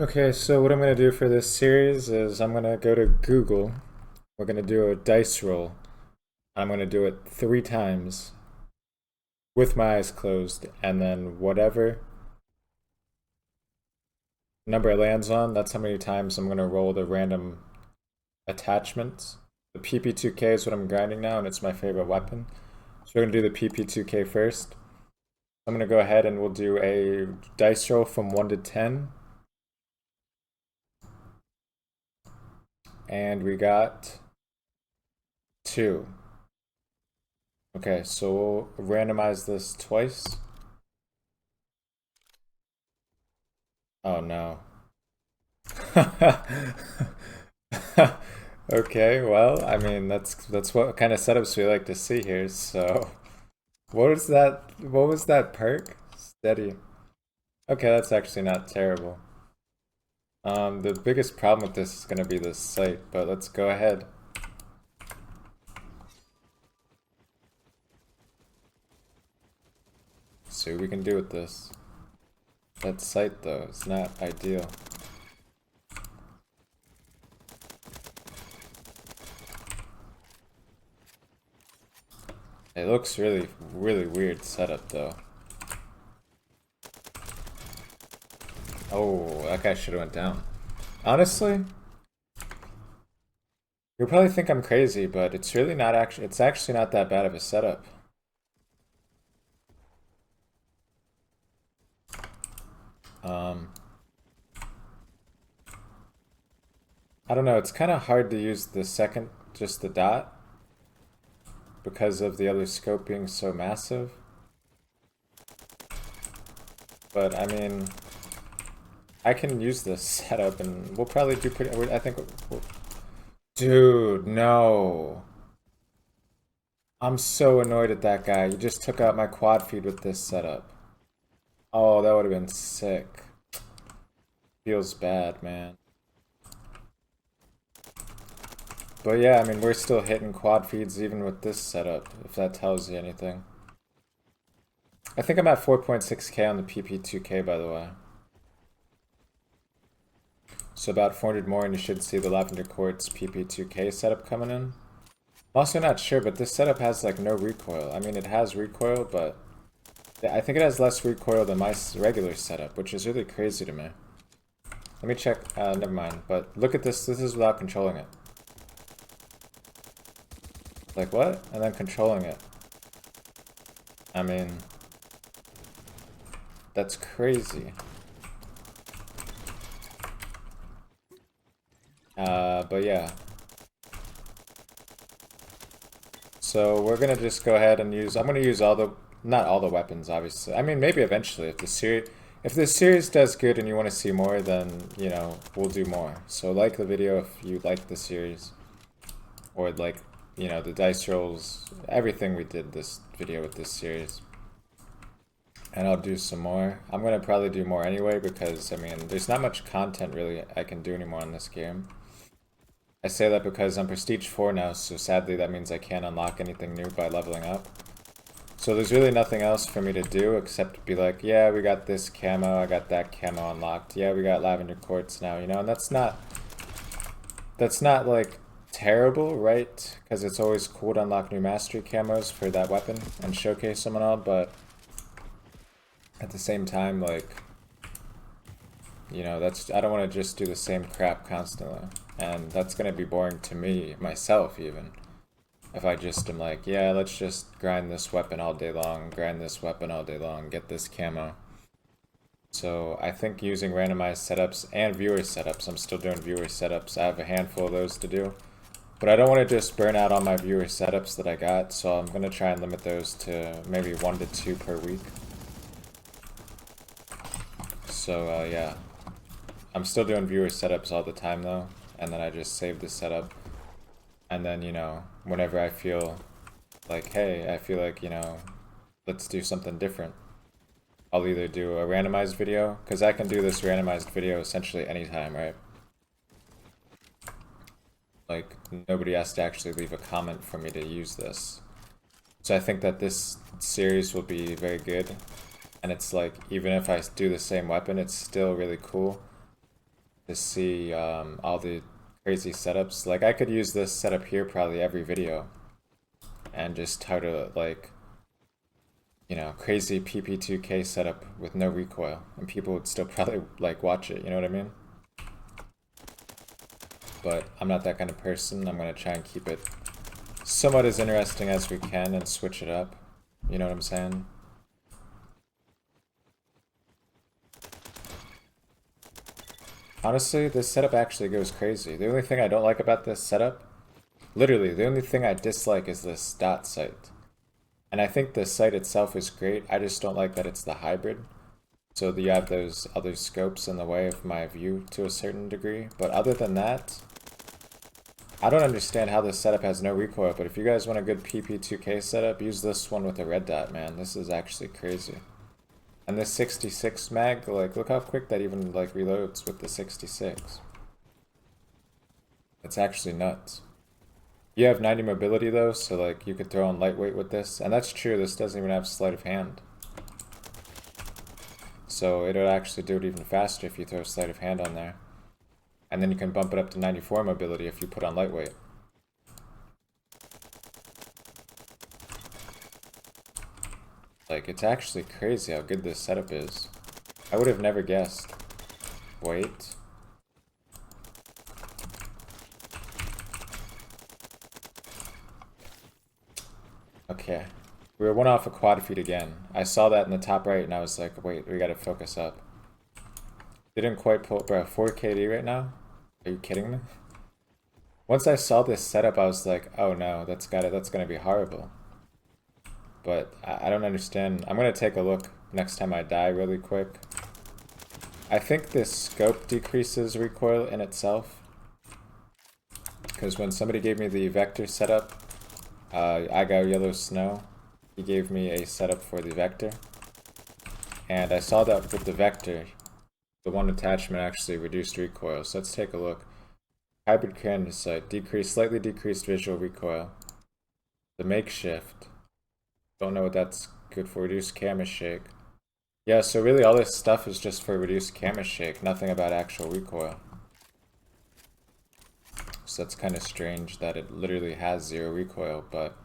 Okay, so what I'm going to do for this series is I'm going to go to Google. We're going to do a dice roll. I'm going to do it 3 times with my eyes closed, and then whatever number it lands on, that's how many times I'm going to roll the random attachments. The PP2K is what I'm grinding now, and it's my favorite weapon. So we're going to do the PP2K first. I'm going to go ahead and we'll do a dice roll from 1 to 10. And we got 2. Okay, so we'll randomize this twice. Oh no. Okay, well, I mean that's what kind of setups we like to see here. So, what was that perk? Steady. Okay, that's actually not terrible. The biggest problem with this is going to be the site, but let's go ahead. See what we can do with this. That site though is not ideal. It looks really, really weird setup though. Oh, that guy should have went down. Honestly, you'll probably think I'm crazy, but it's really not actually, it's actually not that bad of a setup. Um, I don't know, it's kind of hard to use the second, just the dot, because of the other scope being so massive. But I mean, I can use this setup and we'll probably do pretty, I think, dude, no. I'm so annoyed at that guy. You just took out my quad feed with this setup. Oh, that would have been sick. Feels bad, man. But yeah, I mean, we're still hitting quad feeds even with this setup, if that tells you anything. I think I'm at 4.6k on the PP2K, by the way. So about 400 more and you should see the Lavender Quartz PP2K setup coming in. I'm also not sure, but this setup has like no recoil. I mean, it has recoil, but I think it has less recoil than my regular setup, which is really crazy to me. Let me check, never mind, but look at this, this is without controlling it. Like what? And then controlling it. I mean, that's crazy. But yeah. So we're gonna just go ahead and use, I'm gonna use all the, not all the weapons, obviously. I mean, maybe eventually if the series does good and you want to see more, then, you know, we'll do more. So like the video if you like the series. Or like, you know, the dice rolls, everything we did this video with this series. And I'll do some more. I'm gonna probably do more anyway because, I mean, there's not much content really I can do anymore in this game. I say that because I'm Prestige 4 now, so sadly that means I can't unlock anything new by leveling up. So there's really nothing else for me to do except be like, yeah, we got this camo, I got that camo unlocked. Yeah, we got Lavender Quartz now, you know, and that's not like terrible, right? Because it's always cool to unlock new mastery camos for that weapon and showcase them and all, but at the same time, like, you know, that's, I don't want to just do the same crap constantly. And that's going to be boring to me, myself even. If I just am like, yeah, let's just grind this weapon all day long, grind this weapon all day long, get this camo. So I think using randomized setups and viewer setups, I'm still doing viewer setups. I have a handful of those to do. But I don't want to just burn out all my viewer setups that I got, so I'm going to try and limit those to maybe 1 to 2 per week. So yeah, I'm still doing viewer setups all the time though, and then I just save the setup. And then, you know, whenever I feel like, hey, I feel like, you know, let's do something different, I'll either do a randomized video, because I can do this randomized video essentially anytime, right? Like, nobody has to actually leave a comment for me to use this. So I think that this series will be very good. And it's like, even if I do the same weapon, it's still really cool. to see all the crazy setups. Like I could use this setup here probably every video and just try to like, you know, crazy PP2K setup with no recoil, and people would still probably like watch it, you know what I mean? But I'm not that kind of person. I'm gonna try and keep it somewhat as interesting as we can and switch it up. You know what I'm saying? Honestly, this setup actually goes crazy. The only thing I don't like about this setup, literally, the only thing I dislike is this dot sight. And I think the sight itself is great, I just don't like that it's the hybrid. So that you have those other scopes in the way of my view to a certain degree. But other than that, I don't understand how this setup has no recoil, but if you guys want a good PP2K setup, use this one with a red dot, man. This is actually crazy. And this 66 mag, like, look how quick that even, like, reloads with the 66. It's actually nuts. You have 90 mobility, though, so, like, you could throw on lightweight with this. And that's true, this doesn't even have sleight of hand. So it'll actually do it even faster if you throw sleight of hand on there. And then you can bump it up to 94 mobility if you put on lightweight. Like, it's actually crazy how good this setup is. I would have never guessed. Wait. Okay. We were one off a quad feed again. I saw that in the top right and I was like, wait, we gotta focus up. Didn't quite pull, bro, 4 KD right now? Are you kidding me? Once I saw this setup, I was like, oh no, that's gonna be horrible. But I don't understand. I'm gonna take a look next time I die really quick. I think this scope decreases recoil in itself. Because when somebody gave me the vector setup, I got Yellow Snow. He gave me a setup for the vector. And I saw that with the vector, the one attachment actually reduced recoil. So let's take a look. Hybrid canvas sight, slightly decreased visual recoil. The makeshift. Don't know what that's good for. Reduced camera shake. Yeah, so really all this stuff is just for reduced camera shake, nothing about actual recoil. So that's kind of strange that it literally has 0 recoil, but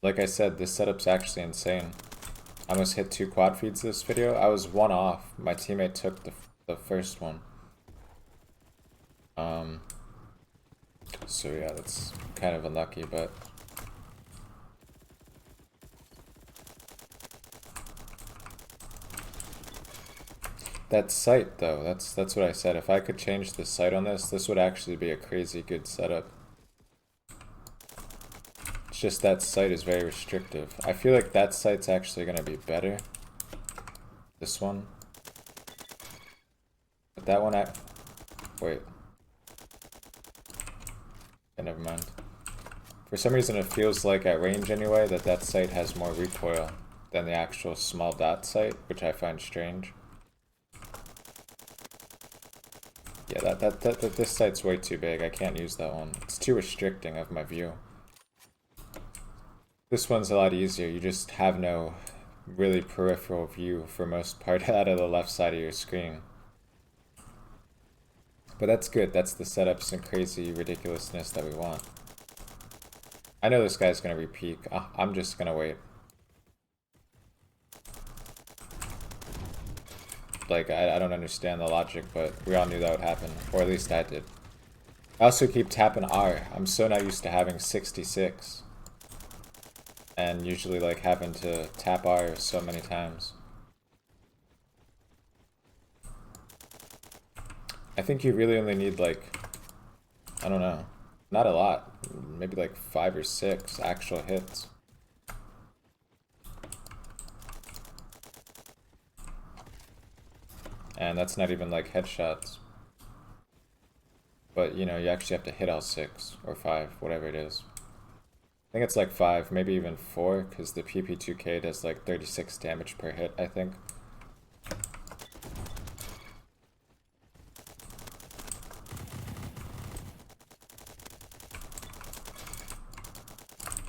like I said, this setup's actually insane. I almost hit 2 quad feeds this video. I was 1 off. My teammate took the first one. So yeah, that's kind of unlucky, but that sight though, that's what I said. If I could change the sight on this would actually be a crazy good setup. It's just that sight is very restrictive. I feel like that sight's actually gonna be better. This one. But that one wait. Okay, never mind. For some reason it feels like at range anyway that sight has more recoil than the actual small dot sight, which I find strange. Yeah, this sight's way too big. I can't use that one. It's too restricting of my view. This one's a lot easier. You just have no really peripheral view for most part out of the left side of your screen. But that's good. That's the setups and crazy ridiculousness that we want. I know this guy's gonna re-peek. I'm just gonna wait. Like, I don't understand the logic, but we all knew that would happen. Or at least I did. I also keep tapping R. I'm so not used to having 66. And usually, like, having to tap R so many times. I think you really only need, like, I don't know. Not a lot. Maybe like 5 or 6 actual hits. And that's not even like headshots. But you know, you actually have to hit all 6 or 5, whatever it is. I think it's like 5, maybe even 4, because the PP2K does like 36 damage per hit, I think.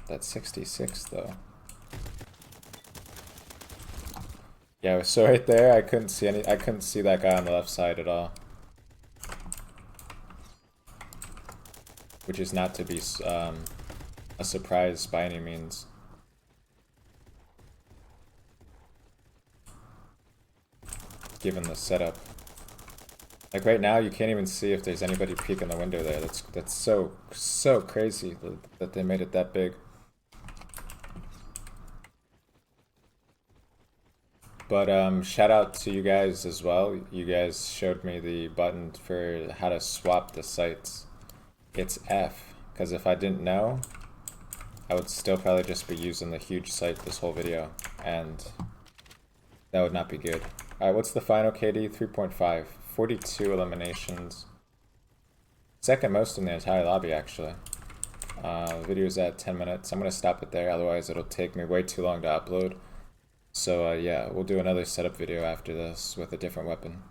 That's 66 though. Yeah, so right there, I couldn't see that guy on the left side at all. which is not to be a surprise by any means. Given the setup. Like right now, you can't even see if there's anybody peeking the window there. That's so crazy that they made it that big. But shout out to you guys as well. You guys showed me the button for how to swap the sites. It's F, because if I didn't know, I would still probably just be using the huge site this whole video, and that would not be good. Alright, what's the final KD? 3.5. 42 eliminations. Second most in the entire lobby, actually. The video's at 10 minutes. I'm going to stop it there, otherwise it'll take me way too long to upload. So yeah, we'll do another setup video after this with a different weapon.